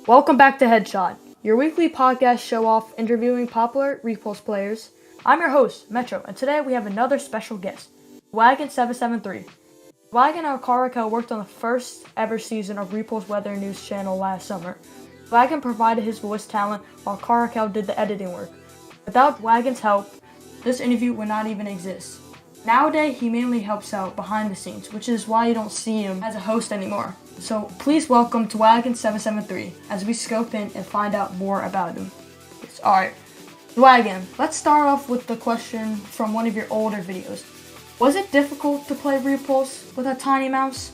Welcome back to Headshot, your weekly podcast show off interviewing popular Repuls players. I'm your host, Metro, and today we have another special guest, Dwagon773. Dwagon and Caracal worked on the first ever season of Repuls Weather News channel last summer. Dwagon provided his voice talent while Caracal did the editing work. Without Dwagon's help, this interview would not even exist. Nowadays, he mainly helps out behind the scenes, which is why you don't see him as a host anymore. So please welcome Dwagon773 as we scope in and find out more about him. Alright, Dwagon, let's start off with the question from one of your older videos. Was it difficult to play Repuls with a tiny mouse?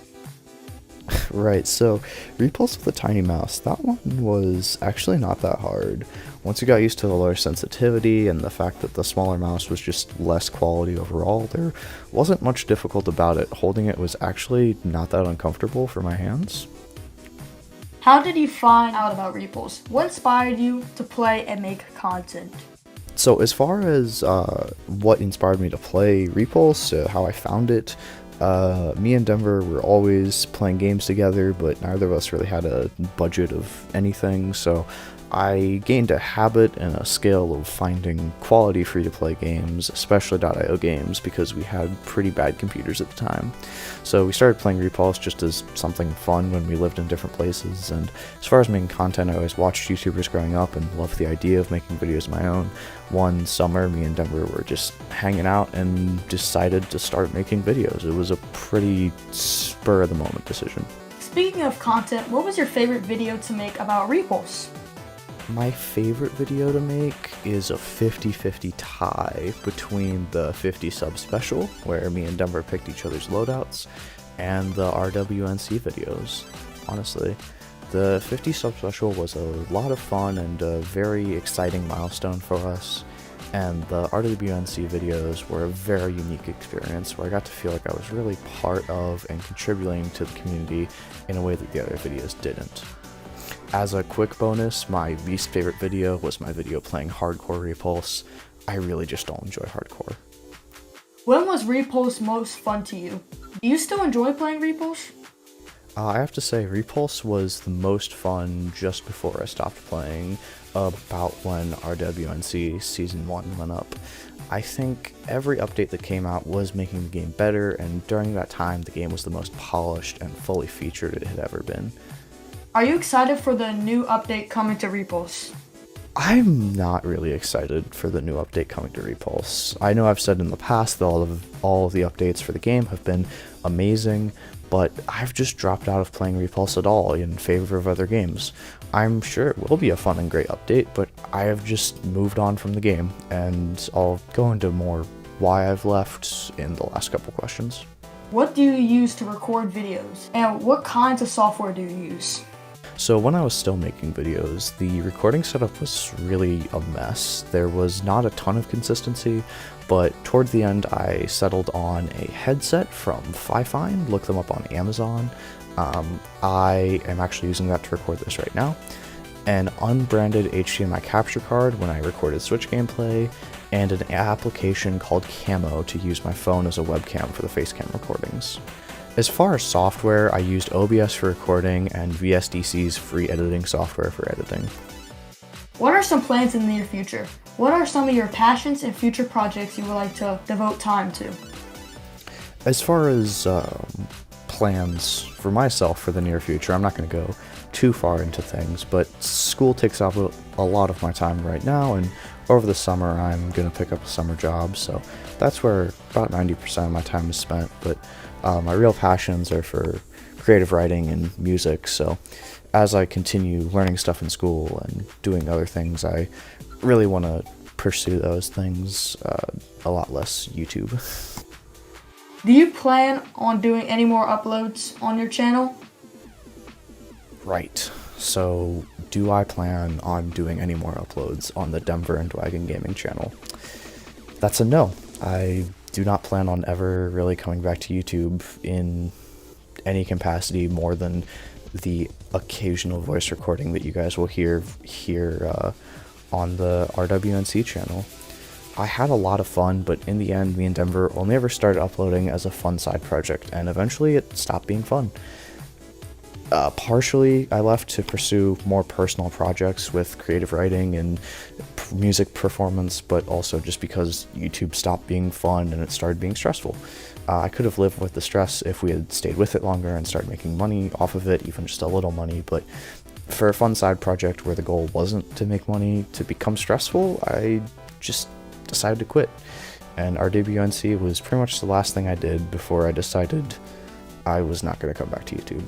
Right, so Repuls with a tiny mouse, that one was actually not that hard. Once you got used to the lower sensitivity and the fact that the smaller mouse was just less quality overall, there wasn't much difficult about it. Holding it was actually not that uncomfortable for my hands. How did you find out about Repuls? What inspired you to play and make content? So as far as what inspired me to play Repuls, how I found it, me and Denver were always playing games together, but neither of us really had a budget of anything, so I gained a habit and a skill of finding quality free-to-play games, especially .io games, because we had pretty bad computers at the time. So we started playing Repuls just as something fun when we lived in different places, and as far as making content, I always watched YouTubers growing up and loved the idea of making videos of my own. One summer, me and Denver were just hanging out and decided to start making videos. It was a pretty spur-of-the-moment decision. Speaking of content, what was your favorite video to make about Repuls? My favorite video to make is a 50-50 tie between the 50 sub special, where me and Denver picked each other's loadouts, and the RWNC videos. Honestly, the 50 sub special was a lot of fun and a very exciting milestone for us, and the RWNC videos were a very unique experience where I got to feel like I was really part of and contributing to the community in a way that the other videos didn't. As a quick bonus, my least favorite video was my video playing hardcore Repuls. I really just don't enjoy hardcore. When was Repuls most fun to you? Do you still enjoy playing Repuls? I have to say, Repuls was the most fun just before I stopped playing, about when RWNC Season 1 went up. I think every update that came out was making the game better, and during that time the game was the most polished and fully featured it had ever been. Are you excited for the new update coming to Repuls? I'm not really excited for the new update coming to Repuls. I know I've said in the past that all of the updates for the game have been amazing, but I've just dropped out of playing Repuls at all in favor of other games. I'm sure it will be a fun and great update, but I have just moved on from the game, and I'll go into more why I've left in the last couple questions. What do you use to record videos, and what kinds of software do you use? So when I was still making videos, the recording setup was really a mess. There was not a ton of consistency, but towards the end I settled on a headset from Fifine. Look them up on Amazon. I am actually using that to record this right now. An unbranded HDMI capture card when I recorded Switch gameplay, and an application called Camo to use my phone as a webcam for the facecam recordings. As far as software, I used OBS for recording and VSDC's free editing software for editing. What are some plans in the near future? What are some of your passions and future projects you would like to devote time to? As far as plans for myself for the near future, I'm not going to go too far into things, but school takes up a lot of my time right now, and over the summer I'm going to pick up a summer job, so that's where about 90% of my time is spent. But my real passions are for creative writing and music, so as I continue learning stuff in school and doing other things, I really want to pursue those things, a lot less YouTube. Do you plan on doing any more uploads on your channel? Right, so do I plan on doing any more uploads on the Denver and Dwagon Gaming channel? That's a no. I do not plan on ever really coming back to YouTube in any capacity more than the occasional voice recording that you guys will hear here on the RWNC channel. I had a lot of fun, but in the end, me and Denver only ever started uploading as a fun side project, and eventually it stopped being fun. Partially, I left to pursue more personal projects with creative writing and music performance, but also just because YouTube stopped being fun and it started being stressful. I could have lived with the stress if we had stayed with it longer and started making money off of it, even just a little money, but for a fun side project where the goal wasn't to make money to become stressful, I just decided to quit. And RWNC was pretty much the last thing I did before I decided I was not going to come back to YouTube.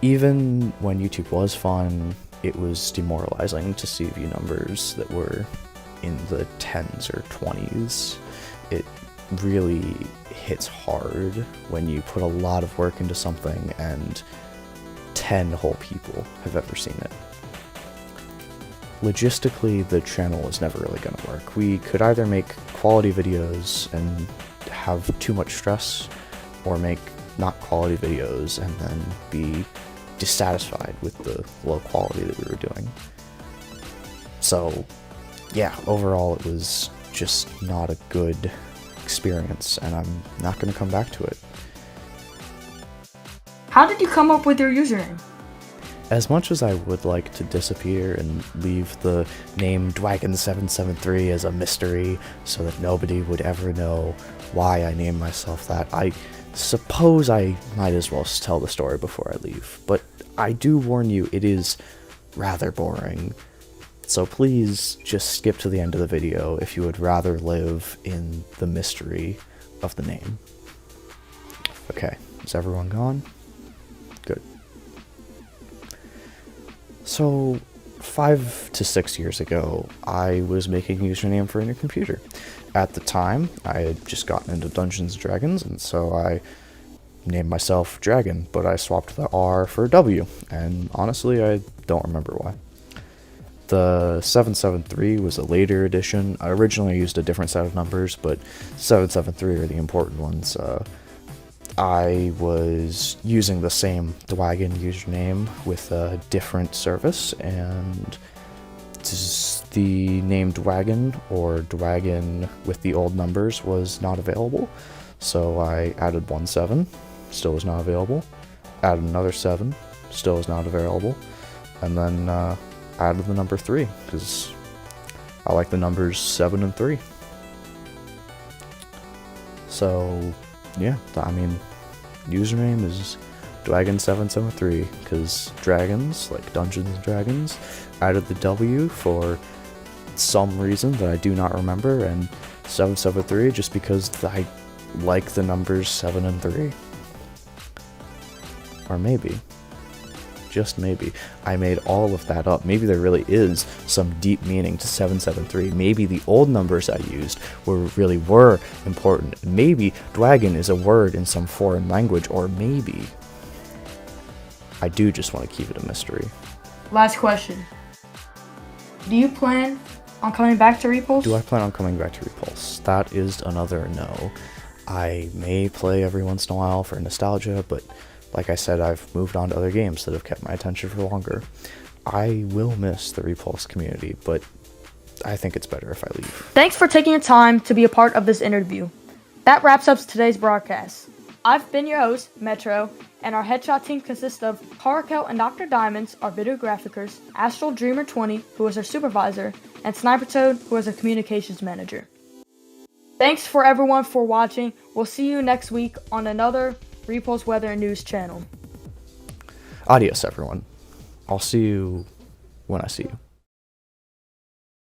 Even when YouTube was fun, it was demoralizing to see view numbers that were in the 10s or 20s. It really hits hard when you put a lot of work into something and 10 whole people have ever seen it. Logistically, the channel was never really going to work. We could either make quality videos and have too much stress, or make not quality videos and then be dissatisfied with the low quality that we were doing. So yeah, overall it was just not a good experience, and I'm not going to come back to it. How did you come up with your username? As much as I would like to disappear and leave the name Dwagon773 as a mystery so that nobody would ever know why I named myself that, I suppose I might as well tell the story before I leave. But I do warn you, it is rather boring. So please just skip to the end of the video if you would rather live in the mystery of the name. Okay, is everyone gone? Good. So, 5 to 6 years ago, I was making a username for a new computer. At the time, I had just gotten into Dungeons & Dragons, and so I named myself Dragon, but I swapped the R for a W, and honestly, I don't remember why. The 773 was a later addition. I originally used a different set of numbers, but 773 are the important ones. I was using the same Dwagon username with a different service, and the name Dwagon or Dwagon with the old numbers was not available. So I added 17, still is not available. Added another 7, still is not available. And then added the number 3, because I like the numbers 7 and 3. So yeah, I mean, username is Dwagon773, because dragons, like Dungeons & Dragons, added the W for some reason that I do not remember, and 773 just because I like the numbers 7 and 3. Or maybe, just maybe, I made all of that up. Maybe there really is some deep meaning to 773. Maybe the old numbers I used really were important. Maybe Dwagon is a word in some foreign language, or maybe I do just want to keep it a mystery. Last question. Do you plan on coming back to Repuls? Do I plan on coming back to Repuls? That is another no. I may play every once in a while for nostalgia, but like I said, I've moved on to other games that have kept my attention for longer. I will miss the Repuls community, but I think it's better if I leave. Thanks for taking your time to be a part of this interview. That wraps up today's broadcast. I've been your host, Metro, and our headshot team consists of Caracal and DrDiamonds, our videographers, Astral Dreamer 20, who is our supervisor, and Sniper Toad, who is our communications manager. Thanks for everyone for watching. We'll see you next week on another Repuls Weather and News channel. Adios, everyone. I'll see you when I see you.